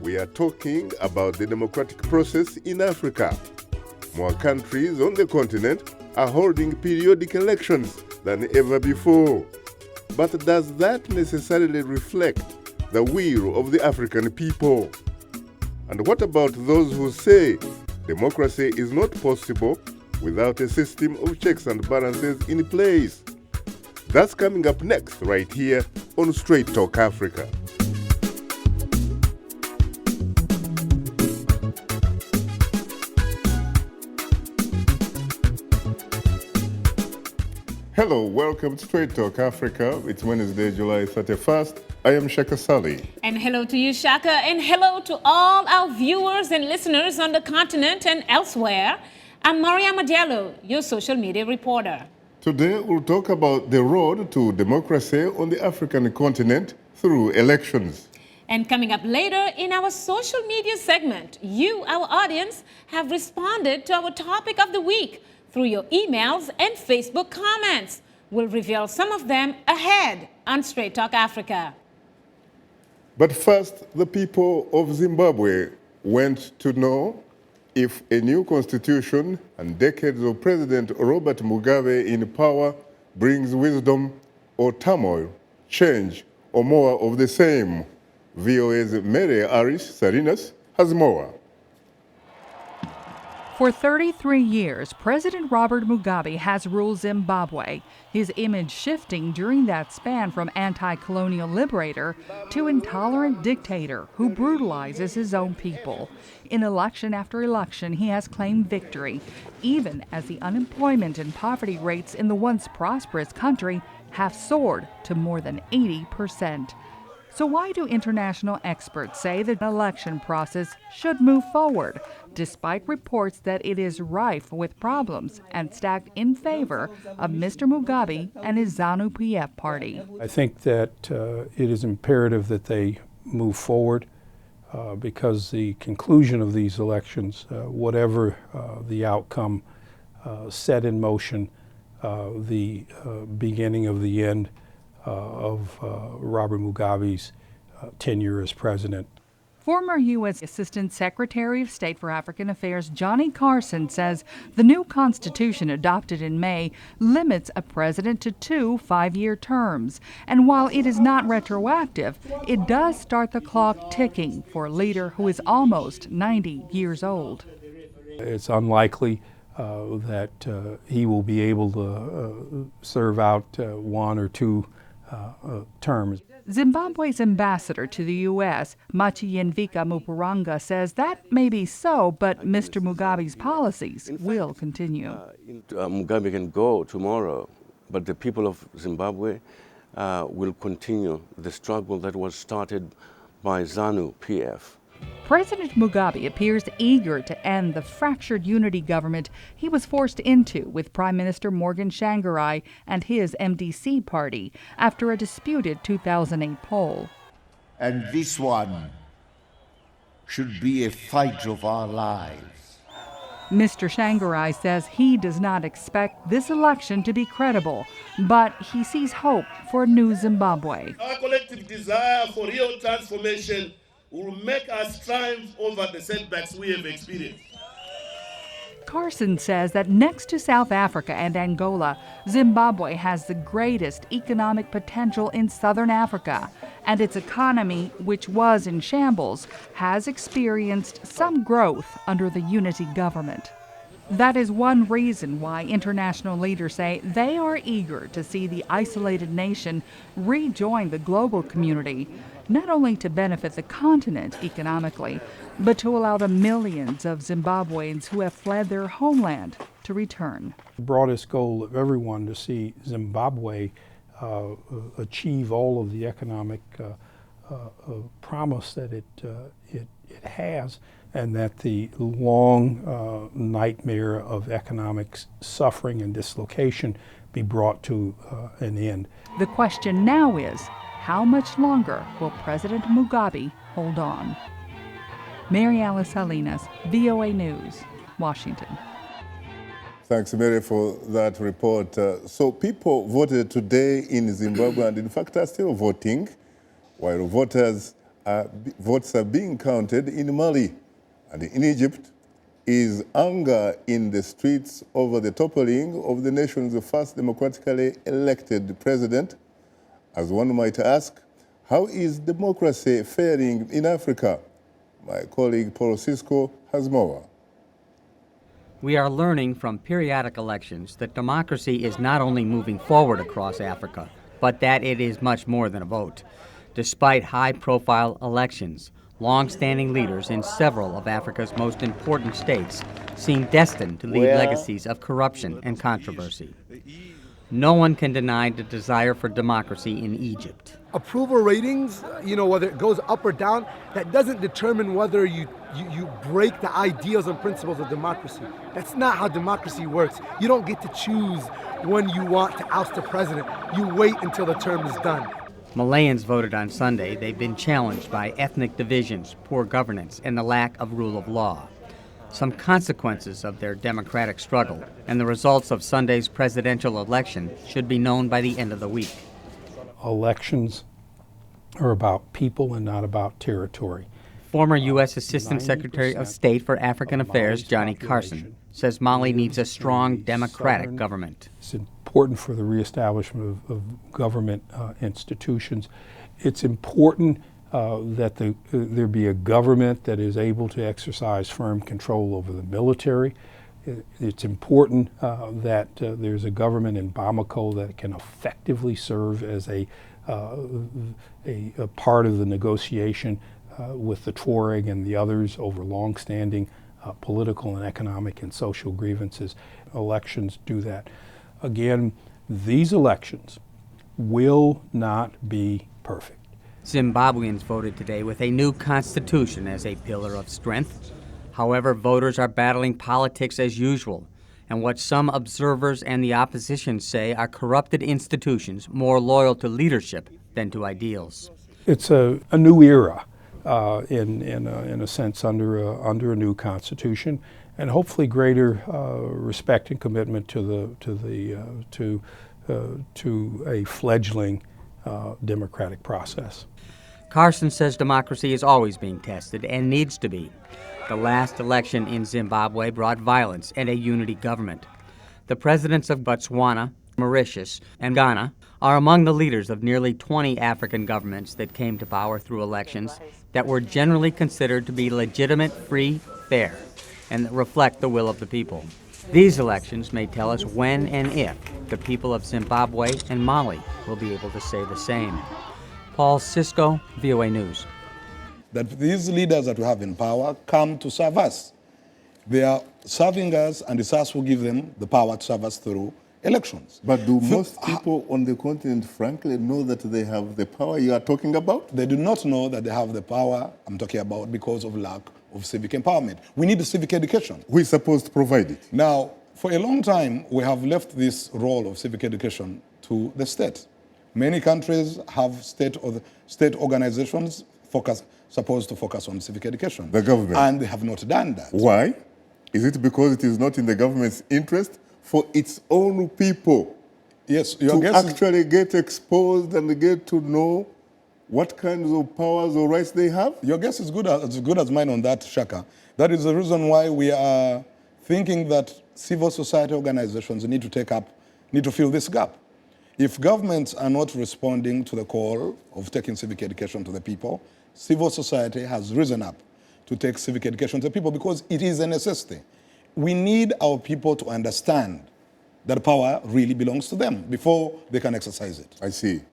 We are talking about the democratic process in Africa. More countries on the continent are holding periodic elections than ever before. But does that necessarily reflect the will of the African people? And what about those who say democracy is not possible without a system of checks and balances in place? That's coming up next right here on Straight Talk Africa. Hello, welcome to Straight Talk Africa. It's Wednesday, July 31st. I am Shaka Ssali. And hello to you, Shaka, and hello to all our viewers and listeners on the continent and elsewhere. I'm Mariama Diallo, your social media reporter. Today, we'll talk about the road to democracy on the African continent through elections. And coming up later in our social media segment, you, our audience, have responded to our topic of the week through your emails and Facebook comments. We'll reveal some of them ahead on Straight Talk Africa. But first, the people of Zimbabwe want to know if a new constitution and decades of President Robert Mugabe in power brings wisdom or turmoil, change, or more of the same. VOA's Mary Arish Salinas has more. For 33 years, President Robert Mugabe has ruled Zimbabwe, his image shifting during that span from anti-colonial liberator to intolerant dictator who brutalizes his own people. In election after election, he has claimed victory, even as the unemployment and poverty rates in the once prosperous country have soared to more than 80%. So why do international experts say the election process should move forward, despite reports that it is rife with problems and stacked in favor of Mr. Mugabe and his ZANU-PF party? I think that it is imperative that they move forward because the conclusion of these elections, whatever the outcome, set in motion the beginning of the end of Robert Mugabe's tenure as president. Former U.S. Assistant Secretary of State for African Affairs Johnny Carson says the new constitution adopted in May limits a president to 2 5-year terms. And while it is not retroactive, it does start the clock ticking for a leader who is almost 90 years old. It's unlikely that he will be able to serve out 1 or 2 terms. Zimbabwe's ambassador to the U.S., Machiyenvika Mupuranga, says that may be so, but Mr. Mugabe's policies will continue. Mugabe can go tomorrow, but the people of Zimbabwe will continue the struggle that was started by ZANU-PF. President Mugabe appears eager to end the fractured unity government he was forced into with Prime Minister Morgan Tsvangirai and his MDC party after a disputed 2008 poll. And this one should be a fight of our lives. Mr. Tsvangirai says he does not expect this election to be credible, but he sees hope for a new Zimbabwe. Our collective desire for real transformation will make us triumph over the setbacks we have experienced. Carson says that next to South Africa and Angola, Zimbabwe has the greatest economic potential in southern Africa, and its economy, which was in shambles, has experienced some growth under the unity government. That is one reason why international leaders say they are eager to see the isolated nation rejoin the global community, not only to benefit the continent economically, but to allow the millions of Zimbabweans who have fled their homeland to return. The broadest goal of everyone to see Zimbabwe achieve all of the economic promise that it has, and that the long nightmare of economic suffering and dislocation be brought to an end. The question now is, how much longer will President Mugabe hold on? Mary Alice Salinas, VOA News, Washington. Thanks, Mary, for that report. So people voted today in Zimbabwe and in fact are still voting, while voters votes are being counted in Mali. And in Egypt, is anger in the streets over the toppling of the nation's first democratically elected president? As one might ask, how is democracy faring in Africa? My colleague Paul Cisco has more. We are learning from periodic elections that democracy is not only moving forward across Africa, but that it is much more than a vote. Despite high-profile elections, long-standing leaders in several of Africa's most important states seem destined to leave legacies of corruption and controversy. No one can deny the desire for democracy in Egypt. Approval ratings, whether it goes up or down, that doesn't determine whether you break the ideals and principles of democracy. That's not how democracy works. You don't get to choose when you want to oust the president. You wait until the term is done. Malayans voted on Sunday. They've been challenged by ethnic divisions, poor governance, and the lack of rule of law. Some consequences of their democratic struggle and the results of Sunday's presidential election should be known by the end of the week. Elections are about people and not about territory. Former U.S. Assistant Secretary of State for African Affairs Johnny Carson says Mali needs a strong democratic government. It's important for the reestablishment of government institutions. It's important that there be a government that is able to exercise firm control over the military. It's important that there's a government in Bamako that can effectively serve as a part of the negotiation with the Tuareg and the others over long-standing political and economic and social grievances. Elections do that. Again, these elections will not be perfect. Zimbabweans voted today with a new constitution as a pillar of strength. However, voters are battling politics as usual, and what some observers and the opposition say are corrupted institutions more loyal to leadership than to ideals. It's a new era in a sense under a new constitution, and hopefully greater respect and commitment to a fledgling democratic process. Carson says democracy is always being tested and needs to be. The last election in Zimbabwe brought violence and a unity government. The presidents of Botswana, Mauritius, and Ghana are among the leaders of nearly 20 African governments that came to power through elections that were generally considered to be legitimate, free, fair, and that reflect the will of the people. These elections may tell us when and if the people of Zimbabwe and Mali will be able to say the same. Paul Cisco, VOA News. That these leaders that we have in power come to serve us. They are serving us, and it's us who give them the power to serve us through elections. But do most people on the continent, frankly, know that they have the power you are talking about? They do not know that they have the power I'm talking about because of lack of civic empowerment. We need civic education. Who is supposed to provide it? Now, for a long time, we have left this role of civic education to the state. Many countries have state organizations supposed to focus on civic education. The government. And they have not done that. Why? Is it because it is not in the government's interest for its own people yes, to actually get exposed and get to know what kinds of powers or rights they have? Your guess is good as mine on that, Shaka. That is the reason why we are thinking that civil society organizations need to fill this gap. If governments are not responding to the call of taking civic education to the people, civil society has risen up to take civic education to the people because it is a necessity. We need our people to understand that power really belongs to them before they can exercise it. I see.